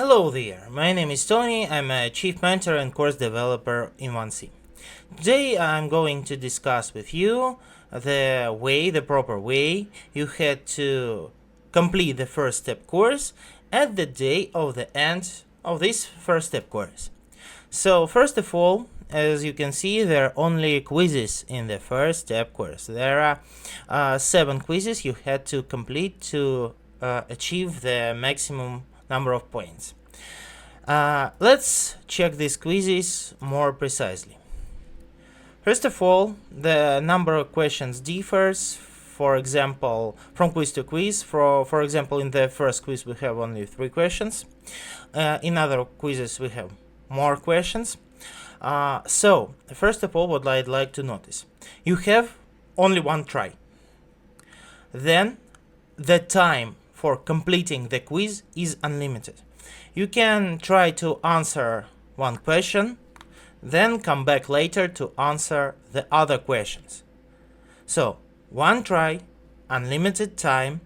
Hello there, my name is Tony. I'm a chief mentor and course developer in 1C. Today I'm going to discuss with you the proper way you had to complete the first step course at the day of the end of this first step course. So first of all, as you can see, there are only quizzes in the first step course. There are 7 quizzes you had to complete to achieve the maximum number of points. Let's check these quizzes more precisely. First of all, the number of questions differs, for example, from quiz to quiz. For example, in the first quiz we have only 3 questions. In other quizzes we have more questions. So, first of all, what I'd like to notice, you have only one try. Then, the time for completing the quiz is unlimited. You can try to answer one question, then come back later to answer the other questions. So, one try, unlimited time,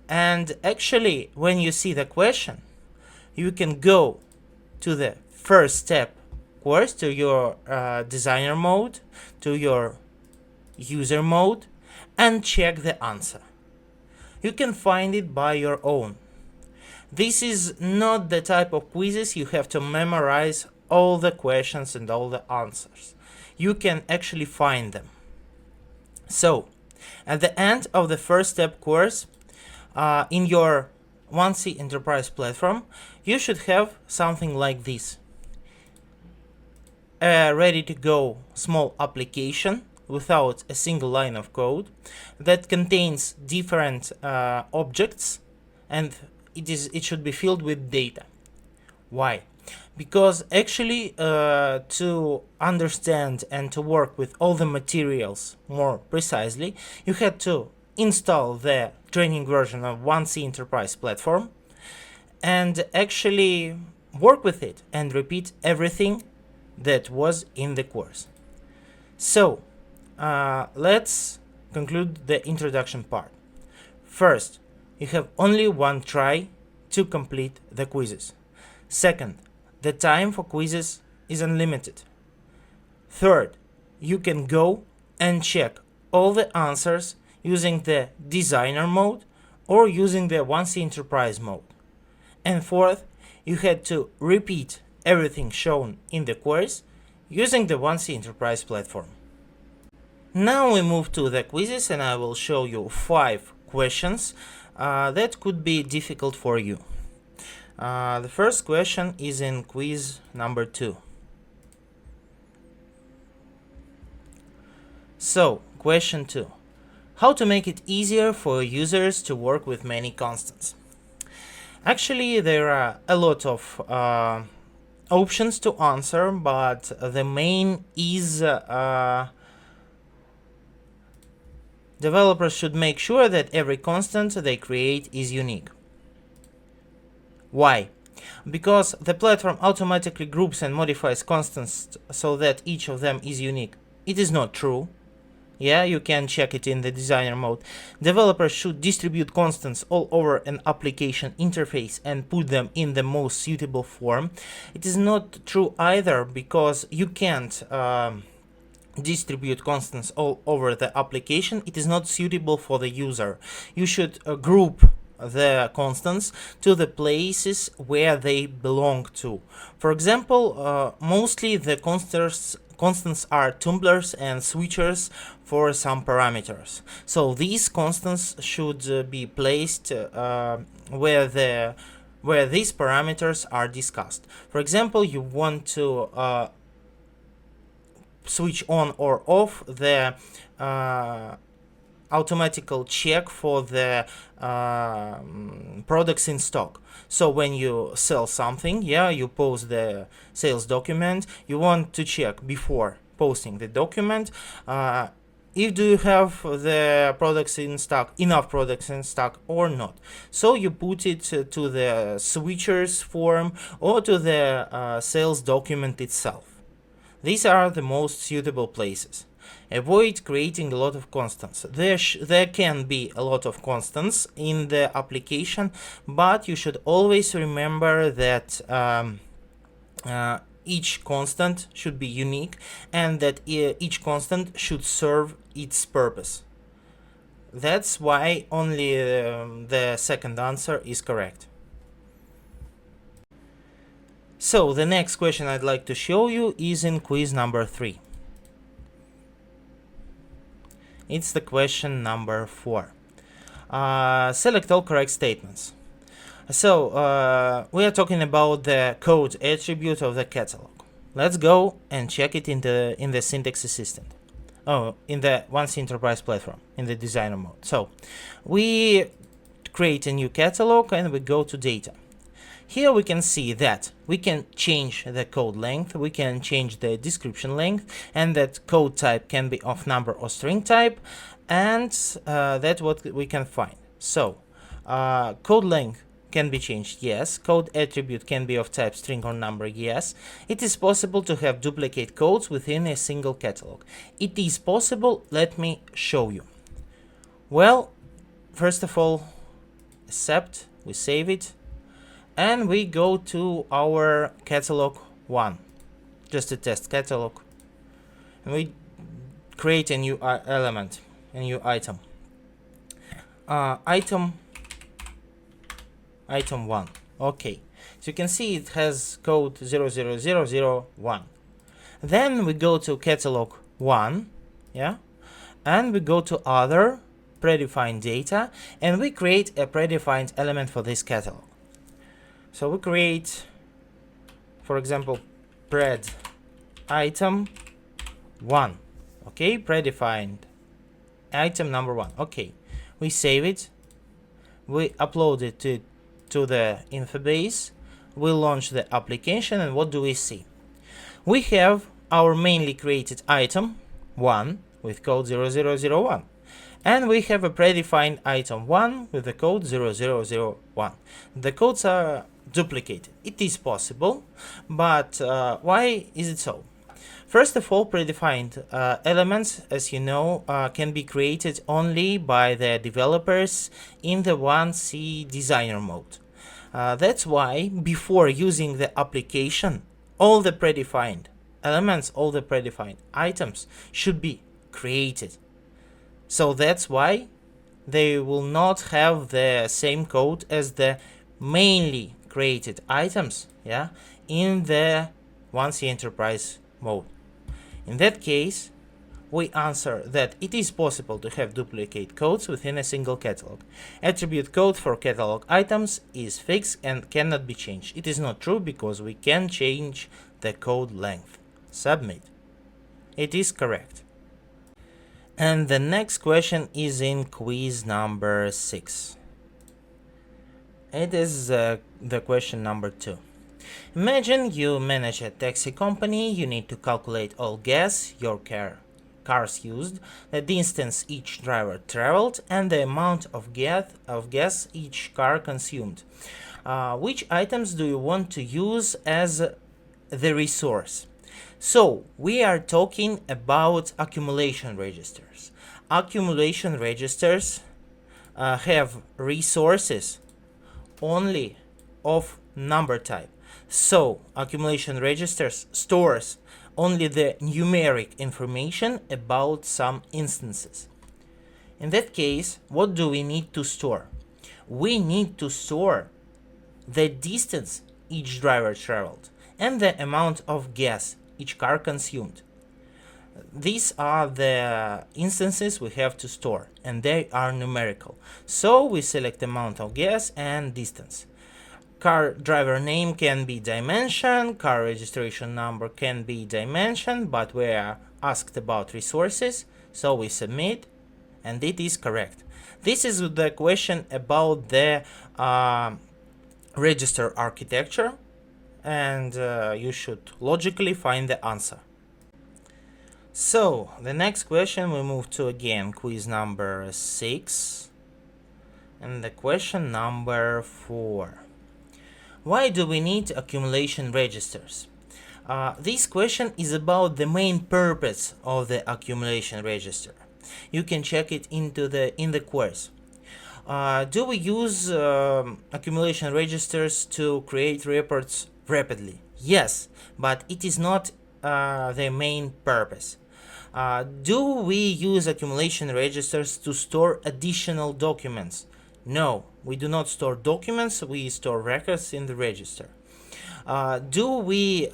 and actually, when you see the question, you can go to the first step course, to your designer mode, to your user mode, and check the answer. You can find it by your own. This is not the type of quizzes you have to memorize all the questions and all the answers. You can actually find them. So, at the end of the first step course, in your 1C Enterprise platform, you should have something like this. A ready-to-go small application without a single line of code that contains different objects, and it should be filled with data. Why? Because actually to understand and to work with all the materials more precisely, you had to install the training version of 1C Enterprise platform and actually work with it and repeat everything that was in the course. So let's conclude the introduction part. First, you have only one try to complete the quizzes. Second, the time for quizzes is unlimited. Third, you can go and check all the answers using the designer mode or using the 1C Enterprise mode. And fourth, you had to repeat everything shown in the course using the 1C Enterprise platform. Now we move to the quizzes, and I will show you 5 questions that could be difficult for you. The first question is in quiz number 2. So, question 2. How to make it easier for users to work with many constants? Actually, there are a lot of options to answer, but the main is developers should make sure that every constant they create is unique. Why? Because the platform automatically groups and modifies constants so that each of them is unique. It is not true. Yeah, you can check it in the designer mode. Developers should distribute constants all over an application interface and put them in the most suitable form. It is not true either, because you can't distribute constants all over the application. It is not suitable for the user. You should group the constants to the places where they belong to. For example, mostly the constants are tumblers and switchers for some parameters. So these constants should be placed where these parameters are discussed. For example, you want to switch on or off the automatical check for the products in stock. So when you sell something, you post the sales document, you want to check before posting the document if do you have the products in stock, enough products in stock or not. So you put it to the switchers form or to the sales document itself. These are the most suitable places. Avoid creating a lot of constants. There can be a lot of constants in the application, but you should always remember that each constant should be unique and that each constant should serve its purpose. That's why only the second answer is correct. So the next question I'd like to show you is in quiz number 3. It's the question number 4. Select all correct statements. So we are talking about the code attribute of the catalog. Let's go and check it in the syntax assistant. Oh, in the OneC Enterprise platform, in the designer mode. So we create a new catalog and we go to data. Here we can see that we can change the code length, we can change the description length, and that code type can be of number or string type, and that's what we can find. So code length can be changed, yes. Code attribute can be of type string or number, yes. It is possible to have duplicate codes within a single catalog. It is possible. Let me show you. Well, first of all, accept, we save it, and we go to our catalog 1, just a test catalog, and we create a new element, a new item. Item 1. Okay, so you can see it has code 00001. Then we go to catalog 1, yeah, and we go to other predefined data, and we create a predefined element for this catalog. So we create, for example, pred item 1. Okay, predefined item number 1. Okay, we save it, we upload it to the info base, we launch the application, and what do we see? We have our mainly created item 1 with code 0001, and we have a predefined item 1 with the code 0001. The codes are duplicated. It is possible, but why is it so? First of all, predefined elements, as you know, can be created only by the developers in the OneC designer mode. That's why before using the application, all the predefined elements, all the predefined items should be created. So that's why they will not have the same code as the mainly created items, yeah, in the OneC Enterprise mode. In that case, we answer that it is possible to have duplicate codes within a single catalog. Attribute code for catalog items is fixed and cannot be changed. It is not true because we can change the code length. Submit. It is correct. And the next question is in quiz number 6. It is the question number 2. Imagine you manage a taxi company. You need to calculate all gas your cars used, the distance each driver traveled, and the amount of gas each car consumed. Which items do you want to use as the resource? So we are talking about accumulation registers. Accumulation registers have resources only of number type. So accumulation registers stores only the numeric information about some instances. In that case, what do we need to store? We need to store the distance each driver traveled and the amount of gas each car consumed. These are the instances we have to store, and they are numerical. So we select amount of gas and distance. Car driver name can be dimension, car registration number can be dimension, but we are asked about resources, so we submit, and it is correct. This is the question about the register architecture, and you should logically find the answer. So the next question we move to again quiz number 6, and the question number 4. Why do we need accumulation registers? This question is about the main purpose of the accumulation register. You can check it in the course. Do we use accumulation registers to create reports rapidly? Yes, but it is not the main purpose. Do we use accumulation registers to store additional documents? No, we do not store documents, we store records in the register. Do we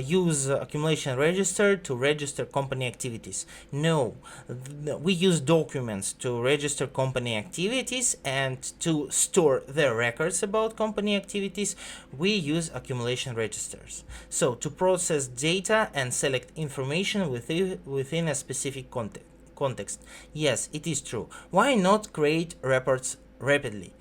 use accumulation register to register company activities? No, we use documents to register company activities, and to store the records about company activities we use accumulation registers. So to process data and select information within a specific context. Yes, it is true. Why not create reports rapidly?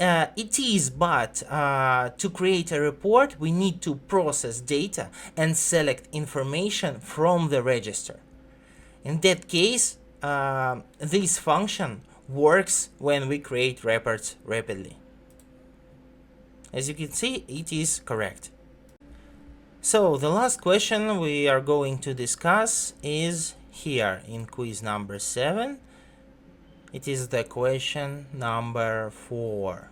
It is, but to create a report, we need to process data and select information from the register. In that case, this function works when we create reports rapidly. As you can see, it is correct. So the last question we are going to discuss is here in quiz number 7. It is the question number 4.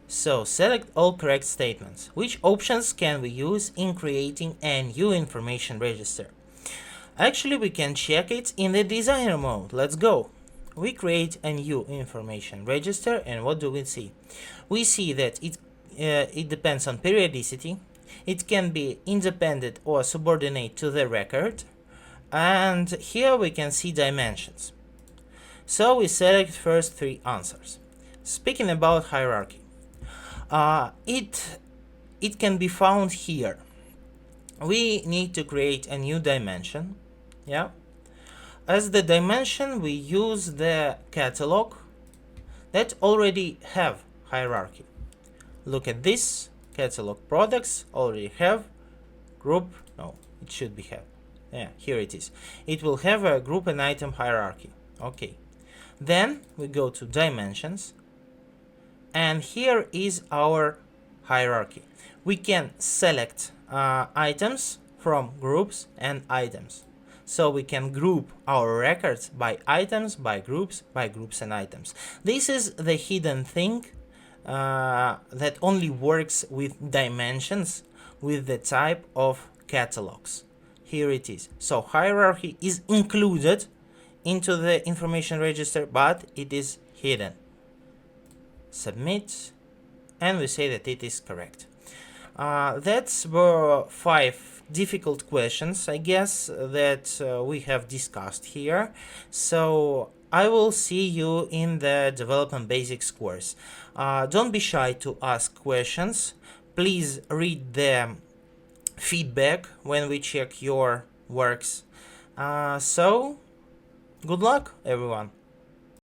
So select all correct statements. Which options can we use in creating a new information register? Actually, we can check it in the designer mode. Let's go. We create a new information register, and what do we see? We see that it depends on periodicity. It can be independent or subordinate to the record. And here we can see dimensions. So we select first 3 answers. Speaking about hierarchy, it can be found here. We need to create a new dimension. Yeah. As the dimension, we use the catalog that already have hierarchy. Look at this. Catalog products already have group. No, it should be have. Yeah, here it is. It will have a group and item hierarchy. Okay. Then we go to dimensions, and here is our hierarchy. We can select items from groups and items. So we can group our records by items, by groups and items. This is the hidden thing that only works with dimensions with the type of catalogs. Here it is. So hierarchy is included into the information register, but it is hidden. Submit, and we say that it is correct. That's 5 difficult questions, I guess, that we have discussed here. So I will see you in the Development Basics course. Don't be shy to ask questions. Please read the feedback when we check your works. So good luck, everyone.